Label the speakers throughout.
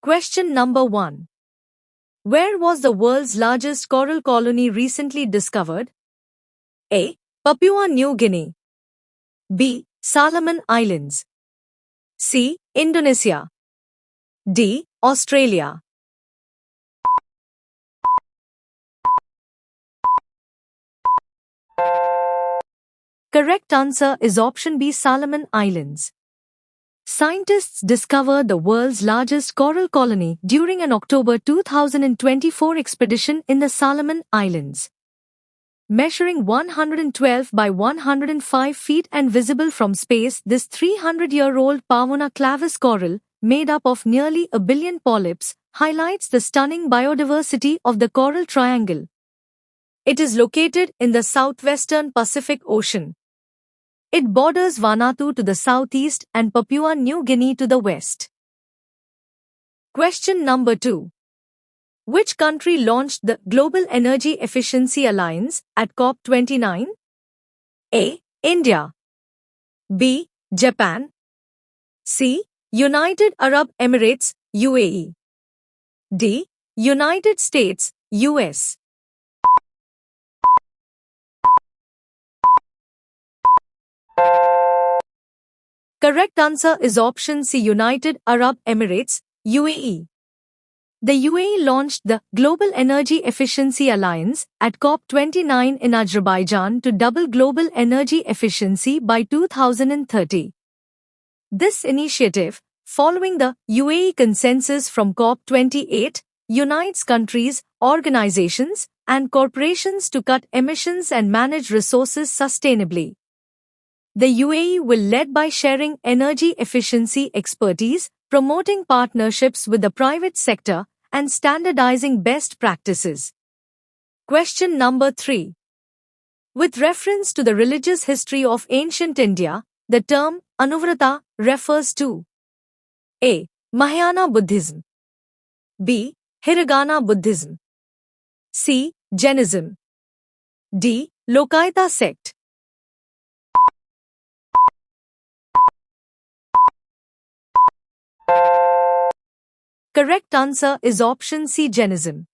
Speaker 1: Question number 1. Where was the world's largest coral colony recently discovered? A. Papua New Guinea. B. Solomon Islands. C. Indonesia. D. Australia. Correct answer is option B, Solomon Islands. Scientists discovered the world's largest coral colony during an October 2024 expedition in the Solomon Islands. Measuring 112 by 105 feet and visible from space, this 300-year-old Pavona clavis coral, made up of nearly a billion polyps, highlights the stunning biodiversity of the Coral Triangle. It is located in the southwestern Pacific Ocean. It borders Vanuatu to the southeast and Papua New Guinea to the west. Question number 2. Which country launched the Global Energy Efficiency Alliance at COP29? A. India. B. Japan. C. United Arab Emirates, UAE. D. United States, US. Correct answer is option C, United Arab Emirates, UAE. The UAE launched the Global Energy Efficiency Alliance at COP29 in Azerbaijan to double global energy efficiency by 2030. This initiative, following the UAE consensus from COP28, unites countries, organizations, and corporations to cut emissions and manage resources sustainably. The UAE will lead by sharing energy efficiency expertise, promoting partnerships with the private sector, and standardizing best practices. Question number 3. With reference to the religious history of ancient India, the term Anuvrata refers to A. Mahayana Buddhism. B. Hiragana Buddhism. C. Jainism. D. Lokayata sect. Correct answer is option C, Jainism.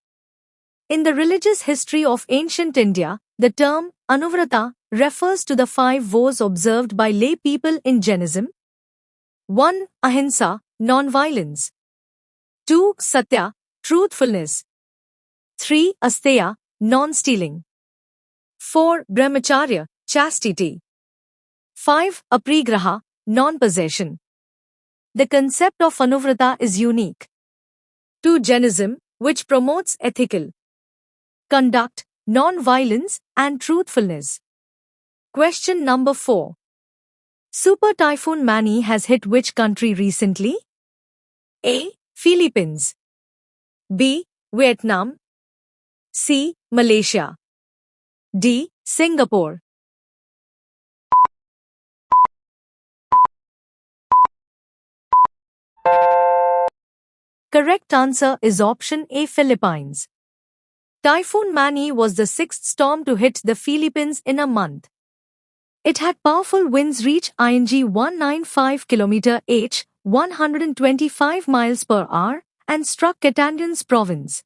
Speaker 1: In the religious history of ancient India, the term Anuvrata refers to the 5 vows observed by lay people in Jainism. 1. Ahimsa, non-violence. 2. Satya, truthfulness. 3. Asteya, non-stealing. 4. Brahmacharya, chastity. 5. Aparigraha, non-possession. The concept of Anuvrata is unique to Jainism, which promotes ethical conduct, non-violence, and truthfulness. Question number 4. Super Typhoon Mani has hit which country recently? A. Philippines. B. Vietnam. C. Malaysia. D. Singapore. Correct answer is option A, Philippines. Typhoon Mani was the 6th storm to hit the Philippines in a month. It had powerful winds reach 195 km/h, 125 miles per hour, and struck Catanduanes province.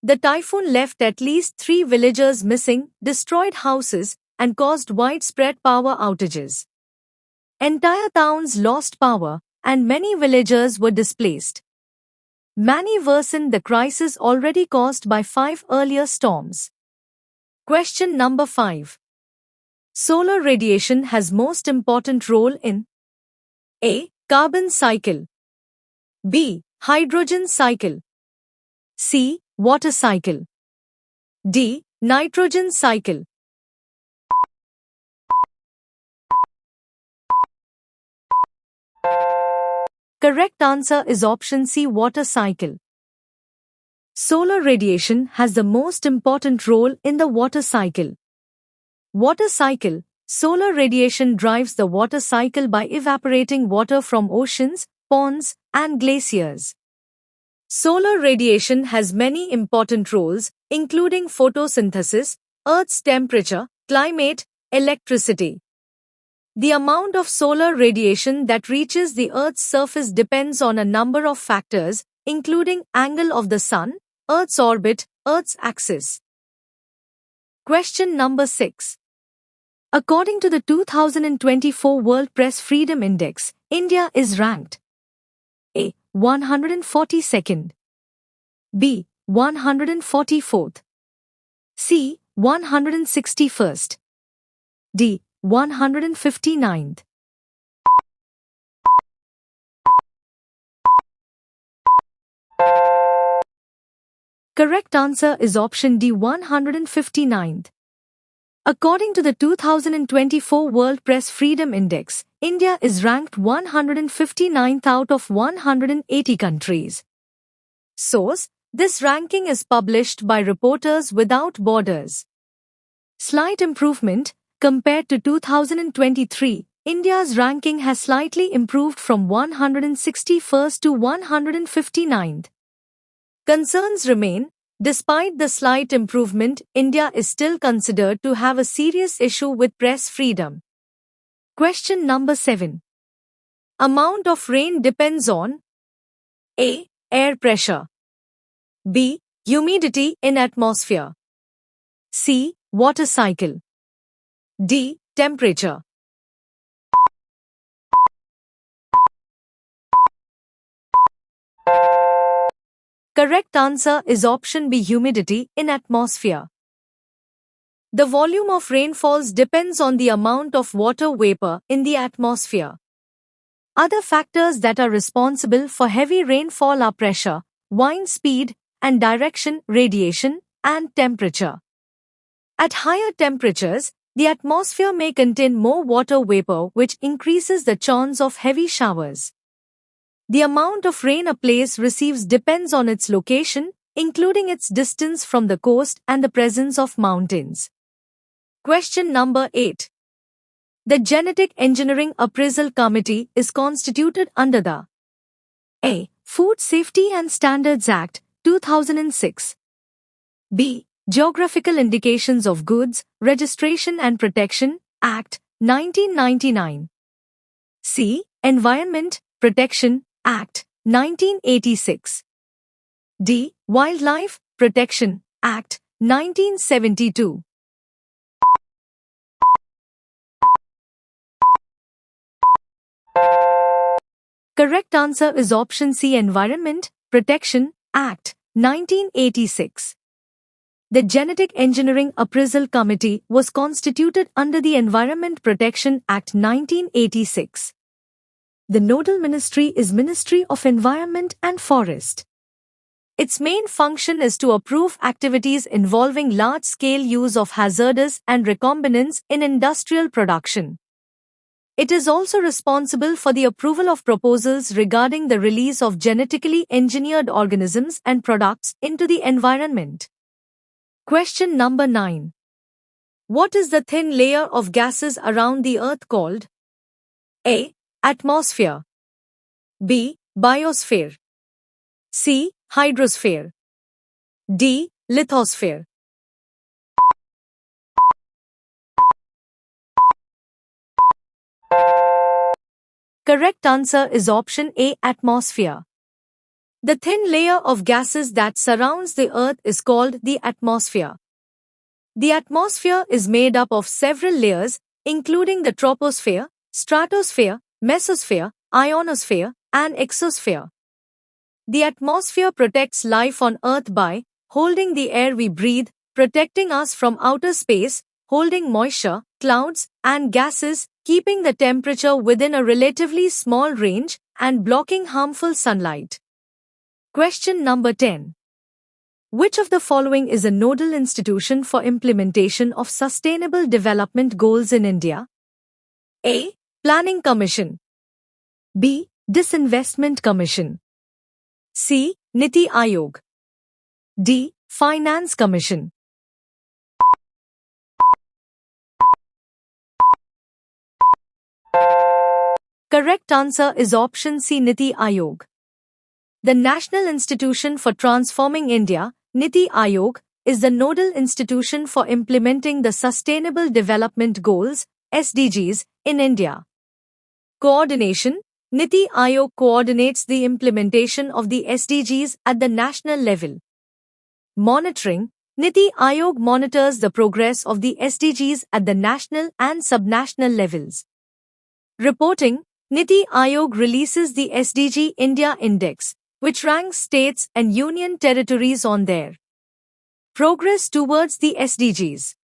Speaker 1: The typhoon left at least 3 villagers missing, destroyed houses, and caused widespread power outages. Entire towns lost power, and many villagers were displaced. Mani worsened the crisis already caused by 5 earlier storms. Question number 5. Solar radiation has most important role in A. Carbon cycle. B. Hydrogen cycle. C. Water cycle. D. Nitrogen cycle. Correct answer is option C, water cycle. Solar radiation has the most important role in the water cycle. Water cycle. Solar radiation drives the water cycle by evaporating water from oceans, ponds, and glaciers. Solar radiation has many important roles, including photosynthesis, Earth's temperature, climate, electricity. The amount of solar radiation that reaches the Earth's surface depends on a number of factors, including angle of the Sun, Earth's orbit, Earth's axis. Question number 6. According to the 2024 World Press Freedom Index, India is ranked A. 142nd, B. 144th, C. 161st, D. 159th. Correct answer is option D, 159th. According to the 2024 World Press Freedom Index, India is ranked 159th out of 180 countries. Source: this ranking is published by Reporters Without Borders. Slight improvement. Compared to 2023, India's ranking has slightly improved from 161st to 159th. Concerns remain. Despite the slight improvement, India is still considered to have a serious issue with press freedom. Question number 7. Amount of rain depends on A. Air pressure, B. Humidity in atmosphere, C. Water cycle, D. Temperature. Correct answer is option B, humidity in atmosphere. The volume of rainfalls depends on the amount of water vapor in the atmosphere. Other factors that are responsible for heavy rainfall are pressure, wind speed and direction, radiation, and temperature. At higher temperatures, the atmosphere may contain more water vapor, which increases the chance of heavy showers. The amount of rain a place receives depends on its location, including its distance from the coast and the presence of mountains. Question number 8. The Genetic Engineering Appraisal Committee is constituted under the A. Food Safety and Standards Act, 2006, B. Geographical Indications of Goods, Registration and Protection, Act, 1999, C. Environment Protection Act, 1986, D. Wildlife Protection Act, 1972. Correct answer is option C, Environment Protection Act, 1986. The Genetic Engineering Appraisal Committee was constituted under the Environment Protection Act, 1986. The nodal ministry is Ministry of Environment and Forest. Its main function is to approve activities involving large-scale use of hazardous and recombinants in industrial production. It is also responsible for the approval of proposals regarding the release of genetically engineered organisms and products into the environment. Question number 9. What is the thin layer of gases around the Earth called? A. Atmosphere, B. Biosphere, C. Hydrosphere, D. Lithosphere. Correct answer is option A, atmosphere. The thin layer of gases that surrounds the Earth is called the atmosphere. The atmosphere is made up of several layers, including the troposphere, stratosphere, mesosphere, ionosphere, and exosphere. The atmosphere protects life on Earth by holding the air we breathe, protecting us from outer space, holding moisture, clouds, and gases, keeping the temperature within a relatively small range, and blocking harmful sunlight. Question number 10. Which of the following is a nodal institution for implementation of Sustainable Development Goals in India? A. Planning Commission, B. Disinvestment Commission, C. Niti Aayog, D. Finance Commission. Correct answer is option C, Niti Aayog. The National Institution for Transforming India, Niti Aayog, is the nodal institution for implementing the Sustainable Development Goals, SDGs, in India. Coordination, Niti Aayog coordinates the implementation of the SDGs at the national level. Monitoring. Niti Aayog monitors the progress of the SDGs at the national and subnational levels. Reporting. Niti Aayog releases the SDG India Index, which ranks states and union territories on their progress towards the SDGs.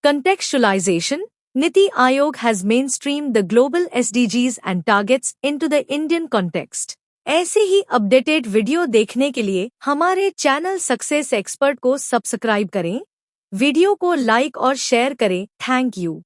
Speaker 1: Contextualization. Niti Aayog has mainstreamed the global SDGs and targets into the Indian context. ऐसे ही updated video देखने के लिए हमारे channel success expert को subscribe करें, video को like और share करें। Thank you.